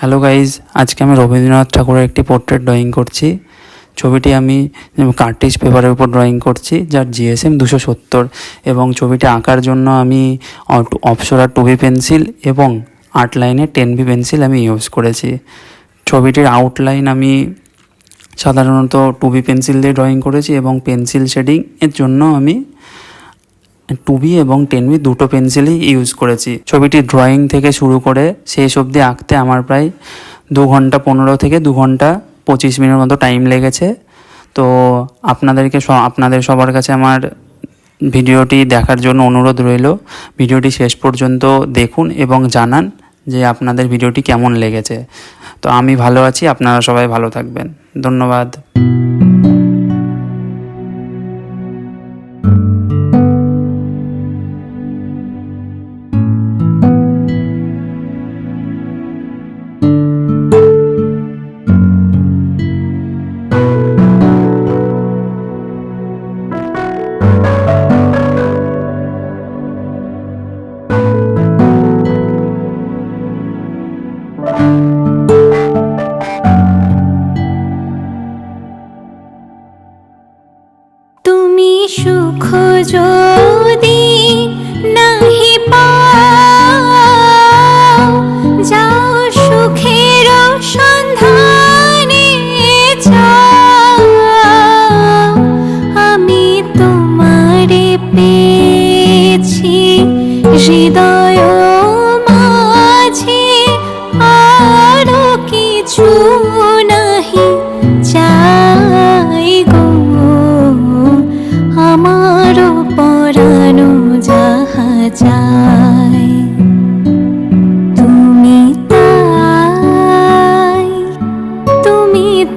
Hello guys, আজকে আমি রবীন্দ্রনাথ ঠাকুরের একটি পোর্ট্রেট ড্রয়িং করছি। ছবিটি আমি কার্ট্রিজ পেপারের উপর ড্রয়িং করছি, যার জিএসএম 270, এবং ছবিটি আঁকার জন্য আমি অপ্সরা 2B পেন্সিল এবং আর্ট লাইনের 10B পেন্সিল আমি ইউজ করেছি। ছবিটির আউটলাইন আমি সাধারণত 2B পেন্সিল দিয়ে ড্রয়িং করেছি এবং পেন্সিল শেডিং এর জন্য আমি 2B এবং 10B দুটো পেন্সিলই ইউজ করেছি। ছবিটি ড্রয়িং থেকে শুরু করে শেষ অবধি আঁকতে আমার প্রায় 2 ঘন্টা 15 থেকে 2 ঘন্টা 25 মিনিটের মতো টাইম লেগেছে। তো আপনাদের সবার কাছে আমার ভিডিওটি দেখার জন্য অনুরোধ রইল। ভিডিওটি শেষ পর্যন্ত দেখুন এবং জানান যে আপনাদের ভিডিওটি কেমন লেগেছে। তো আমি ভালো আছি, আপনারা সবাই ভালো থাকবেন। ধন্যবাদ। তুমি সুখ যদি নাহি পাও, যাও সুখের সন্ধানে যাও। আমি তোমারে পেয়েছি হৃদয় মাঝে, আরো কিছু নাহি চাই গো। আমারও পরানো যাহা চাই, তুমি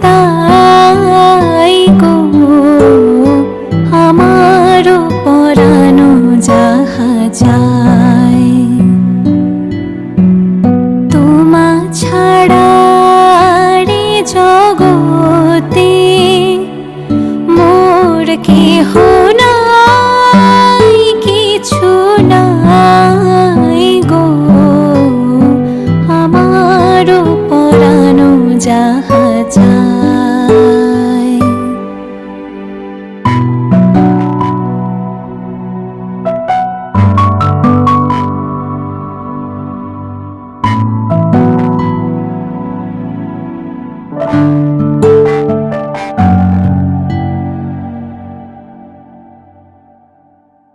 তাই গো। আমারও পরানো যাহা চাই, তোমা ছাড়া রে জগতে মোর কেহ নাই, কিছু নাই গো। আমারও পরানো যাহা চাই।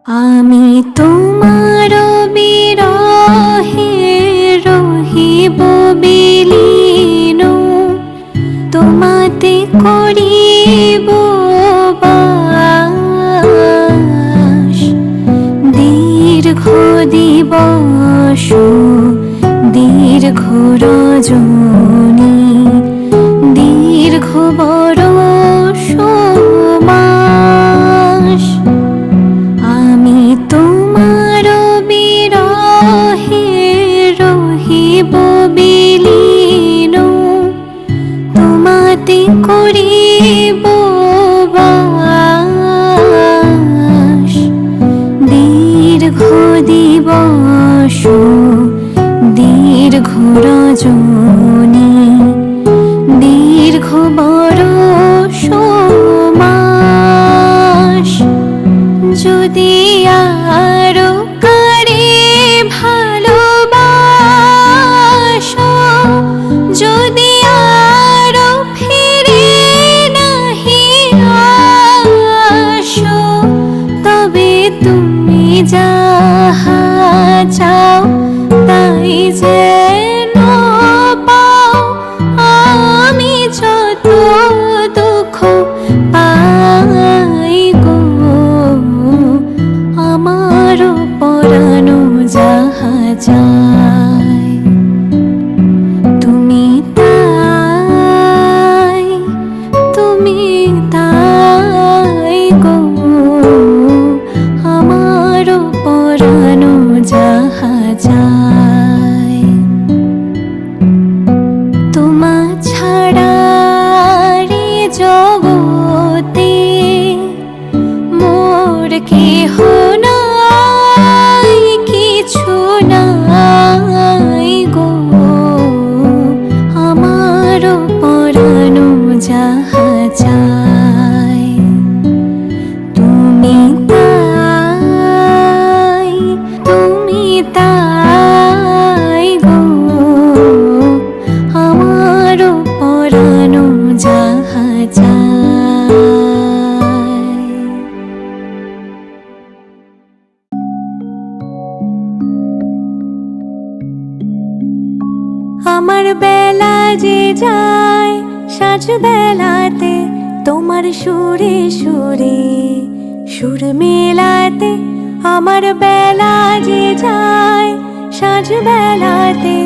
আমি তোমার বিরহে রহিব বিলীন, তোমাতে করিব বাস। দীর্ঘ দিবস দীর্ঘ রজনী, দীর্ঘ বরষ মাস। আমি তোমার বিরহে রহিব বিলীন, তোমাতে করিব বাস। দীর্ঘ দিবস দীর্ঘ রজনী, দীর্ঘ বরষ মাস। যদি আরো কারে ভালোবাসো, যদি আরো ফিরে নাহি আসো, তবে তুমি যাহা চাও তাই যেন পাও। আমি যত দুঃখ পাই গো, আমারও পরানো যাহা চাই, তুমি তাই গো। আমারও আমার বেলা যে যায় সাঁঝ বেলাতে তোমার সুরে সুরে সুর মেলাতে, আমার বেলা যে যায় সাঁঝ বেলাতে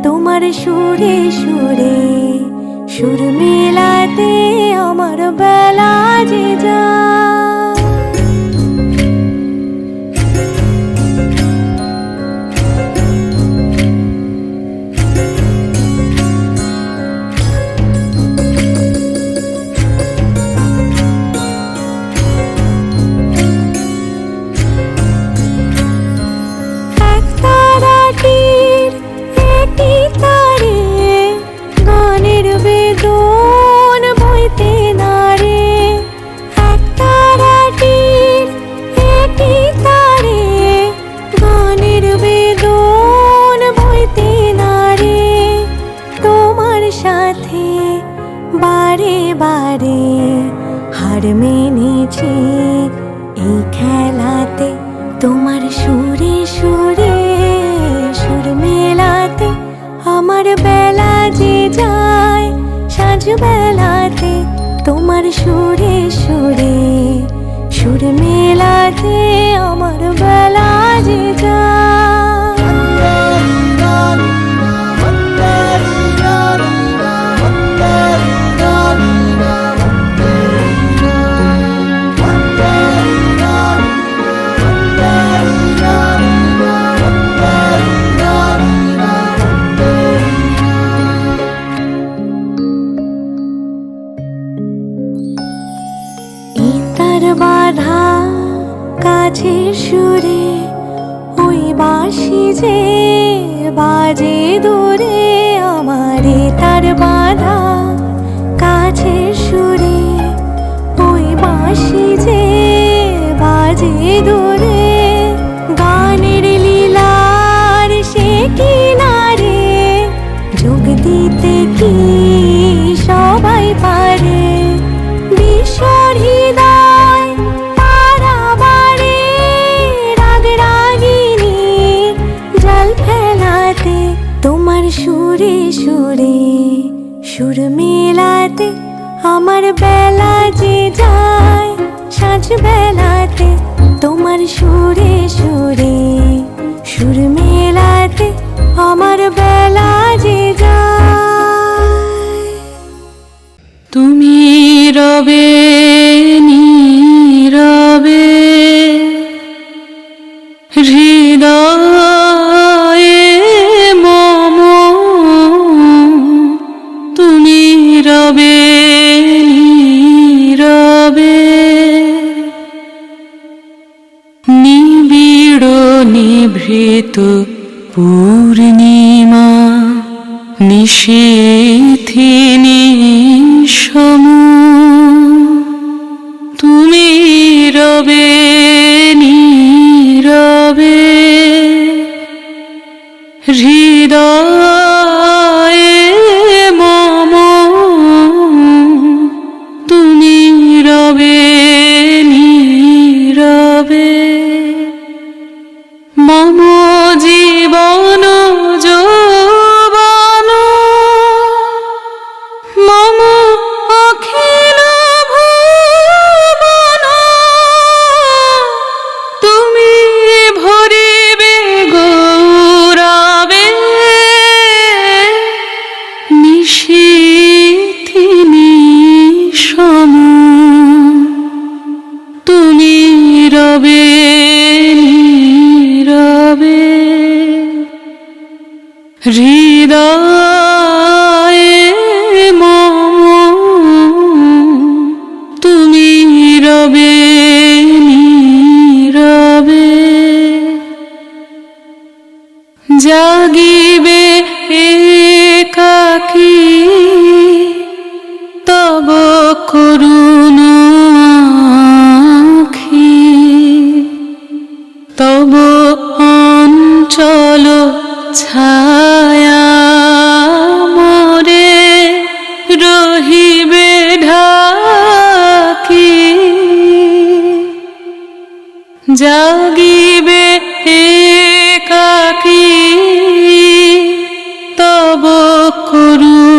তোমার সুরে সুরে সুর মেলাতে, আমার বেলা যে যায়। বারে বারে হার মেনেছি এই খেলাতে, তোমার সুরে সুরে সুর মেলাতে, আমার বেলা যে যায় সাঁঝ বেলাতে তোমার সুরে সুরে সুর মেলাতে, আমার বেলা যে যায়। বাধা কাছের সুরে ওই বাঁশি যে বাজে দূরে, আমারে তার বাধা কাছের সুরে ওই বাঁশি যে বাজে দূরে, গানের লীলার সে কিনারে যোগ দিতে কি সবাই পারে, বিশ্বর হৃদয় পারাবারে রাগ রাগিনী জল ফেলাতে, তোমার সুরে সুরে সুর মেলাতে, আমার বেলা যে যায় সাঁঝ বেলাতে তোমার সুরে সুরে সুর মেলাতে, আমার বেলা যে যায়। তুমি রবে নীরবে হৃদয়ে মম, তুমি রবে নীরবে নিবিড় নিভৃত পূর্ণিমা নিশীথিনী সম, তুমি রবে নীরবে হৃদয়ে মম, তুমি রবে নীরবে মম জীবন যৌবন, মম অখিল ভুবন, তুমি ভরিবে গৌরবে নিশীথিনী সম, তুমি রবে নীরবে হৃদয়ে মম, তুমি রবে নীরবে জাগিবে একাকী তব করুণ আঁখি, তব অঞ্চল ছায়া মোরে রহিবে ঢাকি, জাগিবে একাকী তব করুণ